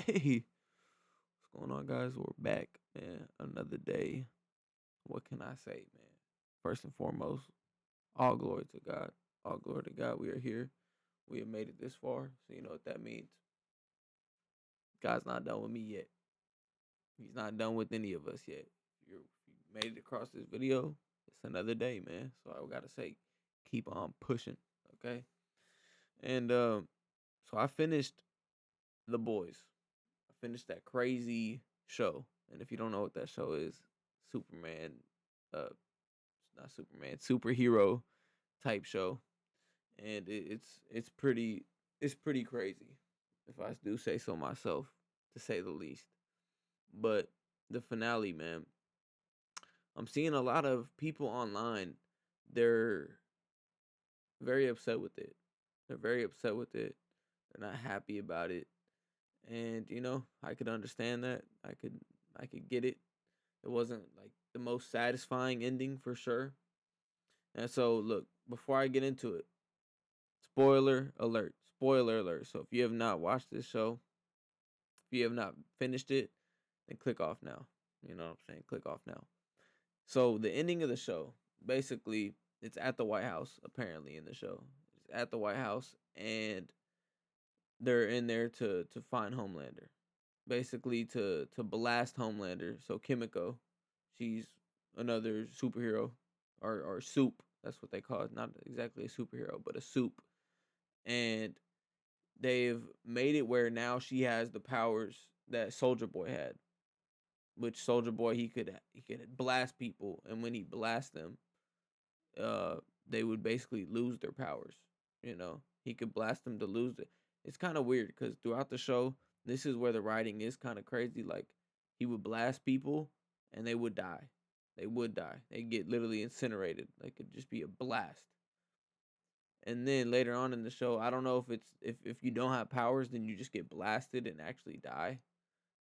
Hey, what's going on, guys? We're back, man. Another day. What can I say, man? First and foremost, all glory to God. All glory to God. We are here. We have made it this far. So, you know what that means. God's not done with me yet. He's not done with any of us yet. If you made it across this video, it's another day, man. So, I got to say, keep on pushing, okay? And so, I finished The Boys. I finished that crazy show. And if you don't know what that show is, Superman, uh, not Superman, superhero type show, and it's pretty crazy, if I do say so myself, to say the least. But the finale, man, I'm seeing a lot of people online. They're very upset with it. They're very upset with it. They're not happy about it, and I could understand that. I could get it. It wasn't like the most satisfying ending for sure. And so, look, before I get into it, spoiler alert. Spoiler alert. So, if you have not watched this show, if you have not finished it, then click off now. You know what I'm saying? Click off now. So, the ending of the show, basically, it's at the White House, apparently, in the show. It's at the White House, and they're in there to find Homelander. Basically, to blast Homelander. So, Kimiko, she's another superhero, or soup. That's what they call it. Not exactly a superhero, but a soup. And they've made it where now she has the powers that Soldier Boy had. Which Soldier Boy, he could blast people, and when he blasts them, uh, they would basically lose their powers. He could blast them to lose it. It's kind of weird because throughout the show, this is where the writing is kind of crazy. Like, he would blast people, and they would die. They would die. They get literally incinerated. Like, it'd just be a blast. And then later on in the show, I don't know if it's if you don't have powers, then you just get blasted and actually die.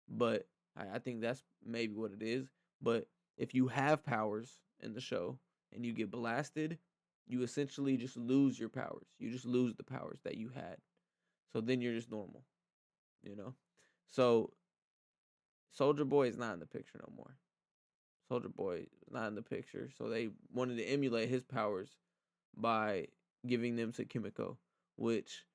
But I think that's maybe what it is. But if you have powers in the show and you get blasted, you essentially just lose your powers. You just lose the powers that you had. So then you're just normal, you know? So Soldier Boy is not in the picture no more. Soldier Boy is not in the picture. So they wanted to emulate his powers by giving them to Kimiko, which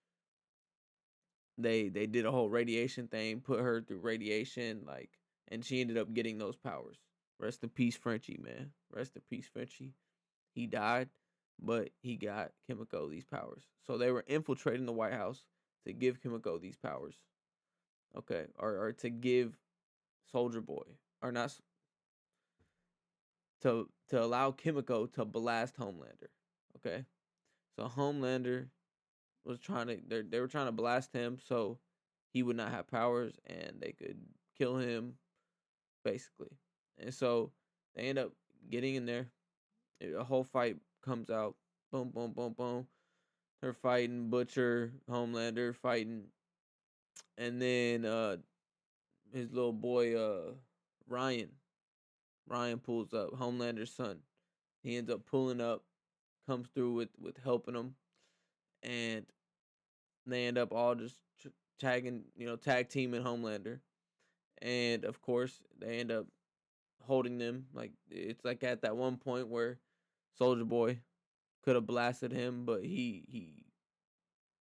they did a whole radiation thing, put her through radiation, like, and she ended up getting those powers. Rest in peace, Frenchie, man. Rest in peace, Frenchie. He died, but he got Kimiko these powers. So they were infiltrating the White House to give Kimiko these powers. Okay, or to give Soldier Boy, or not, to allow Kimiko to blast Homelander. Okay, so Homelander was trying to they were trying to blast him so he would not have powers and they could kill him, basically. And so they end up getting in there. A whole fight comes out. Boom, boom, boom, boom. They're fighting Butcher, Homelander fighting, and then his little boy Ryan. Ryan pulls up, Homelander's son. He ends up pulling up, comes through with helping him, and they end up all just tagging, tag teaming Homelander. And of course, they end up holding them. Like, it's like at that one point where Soldier Boy could have blasted him, but he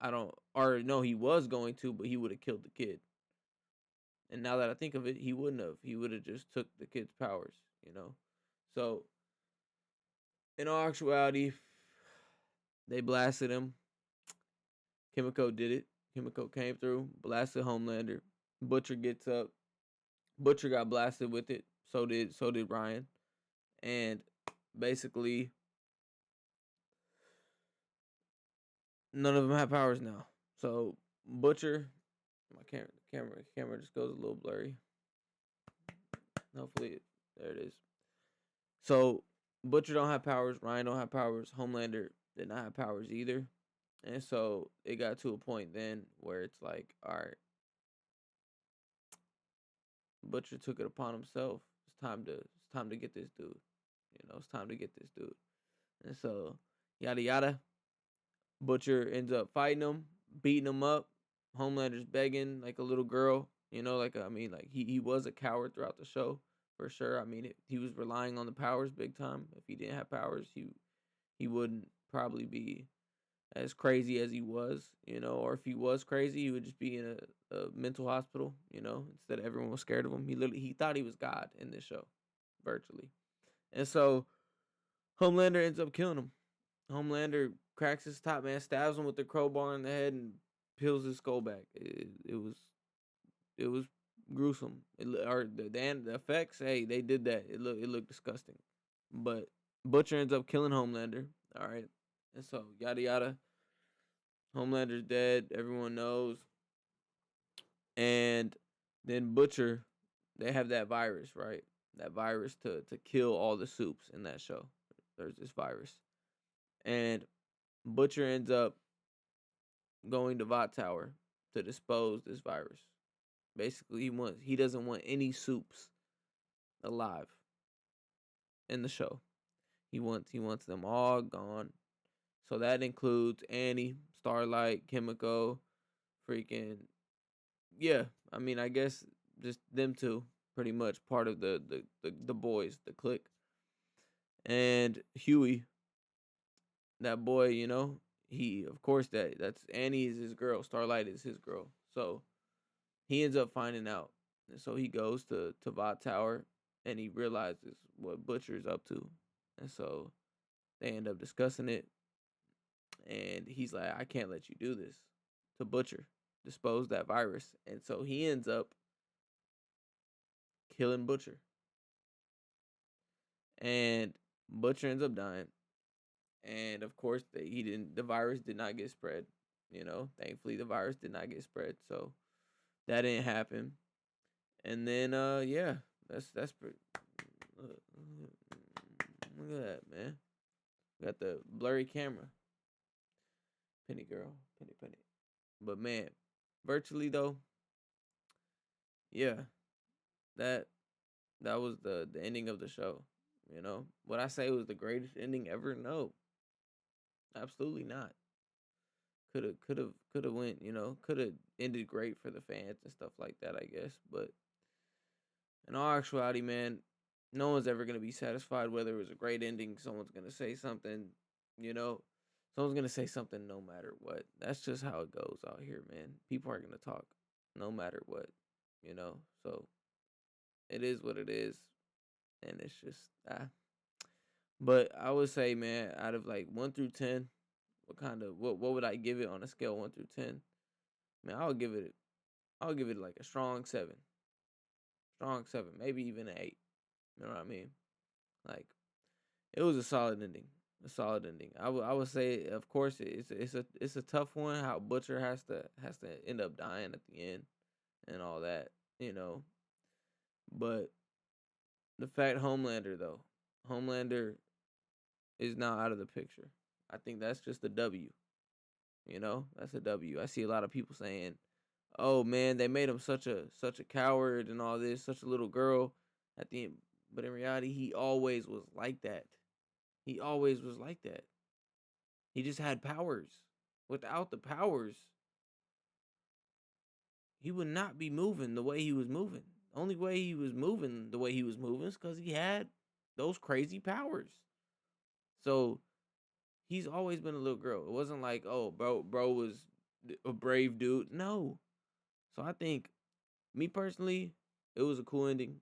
I don't, or no, he was going to, but he would have killed the kid. And now that I think of it, he wouldn't have. He would have just took the kid's powers. So in all actuality, they blasted him. Kimiko did it. Kimiko came through, blasted Homelander. Butcher gets up. Butcher got blasted with it. So did Ryan. And basically, none of them have powers now. So Butcher, my camera just goes a little blurry. Hopefully, there it is. So Butcher don't have powers. Ryan don't have powers. Homelander did not have powers either. And so it got to a point then where it's like, all right, Butcher took it upon himself. It's time to get this dude. It's time to get this dude. And so yada yada. Butcher ends up fighting him, beating him up. Homelander's begging like a little girl. Like I mean, like he was a coward throughout the show for sure. I mean, he was relying on the powers big time. If he didn't have powers, he wouldn't probably be as crazy as he was, or if he was crazy, he would just be in a mental hospital, instead of everyone was scared of him. He thought he was God in this show, virtually. And so Homelander ends up killing him. Homelander cracks his top, man, stabs him with the crowbar in the head and peels his skull back. It was gruesome. Or the effects, hey, they did that. It looked disgusting. But Butcher ends up killing Homelander. All right. And so yada yada. Homelander's dead. Everyone knows. And then Butcher, they have that virus, right? That virus to kill all the soups in that show. There's this virus. And Butcher ends up going to Vought Tower to dispose this virus. Basically, he doesn't want any soups alive in the show. He wants them all gone. So that includes Annie, Starlight, Kimiko, freaking yeah. I mean, I guess just them two, pretty much part of the boys, the clique, and Huey, that boy. He of course that's Annie is his girl, Starlight is his girl. So he ends up finding out, and so he goes to Vought Tower, and he realizes what Butcher's up to, and so they end up discussing it, and he's like, I can't let you do this to Butcher, dispose that virus, and so he ends up killing Butcher, and Butcher ends up dying, and of course the virus did not get spread. Thankfully the virus did not get spread, so that didn't happen. And then yeah, that's pretty. Look, look at that, man. Got the blurry camera. Penny girl, penny. But man, virtually though, yeah, that that was the ending of the show. Would I say it was the greatest ending ever? No, absolutely not. Could have went. Could have ended great for the fans and stuff like that. I guess, but in all actuality, man, no one's ever gonna be satisfied. Whether it was a great ending, someone's gonna say something. You know, someone's gonna say something no matter what. That's just how it goes out here, man. People are gonna talk no matter what. So it is what it is, and it's just But I would say, man, out of like 1 through 10, what would I give it on a scale 1 through 10? Man, I'll give it like a strong 7, maybe even an 8. You know what I mean? Like it was a solid ending, I would say, of course, it's a tough one. How Butcher has to end up dying at the end and all that, you know. But the fact Homelander is now out of the picture. I think that's just a W. That's a W. I see a lot of people saying, "Oh man, they made him such a coward and all this, such a little girl at the end." But in reality, he always was like that. He always was like that. He just had powers. Without the powers, he would not be moving the way he was moving. Only way he was moving the way he was moving is because he had those crazy powers. So he's always been a little girl. It wasn't like, oh, bro was a brave dude. No. So I think, me personally, it was a cool ending.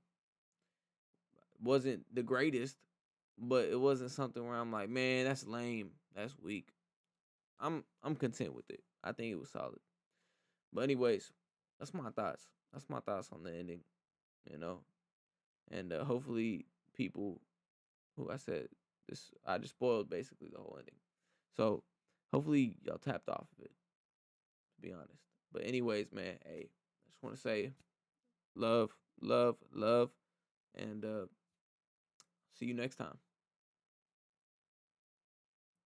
Wasn't the greatest, but it wasn't something where I'm like, man, that's lame. That's weak. I'm content with it. I think it was solid. But anyways, that's my thoughts. That's my thoughts on the ending, you know. And hopefully people who I said this I just spoiled basically the whole ending. So hopefully y'all tapped off of it, to be honest. But anyways, man, hey, I just want to say love, love, love, and see you next time.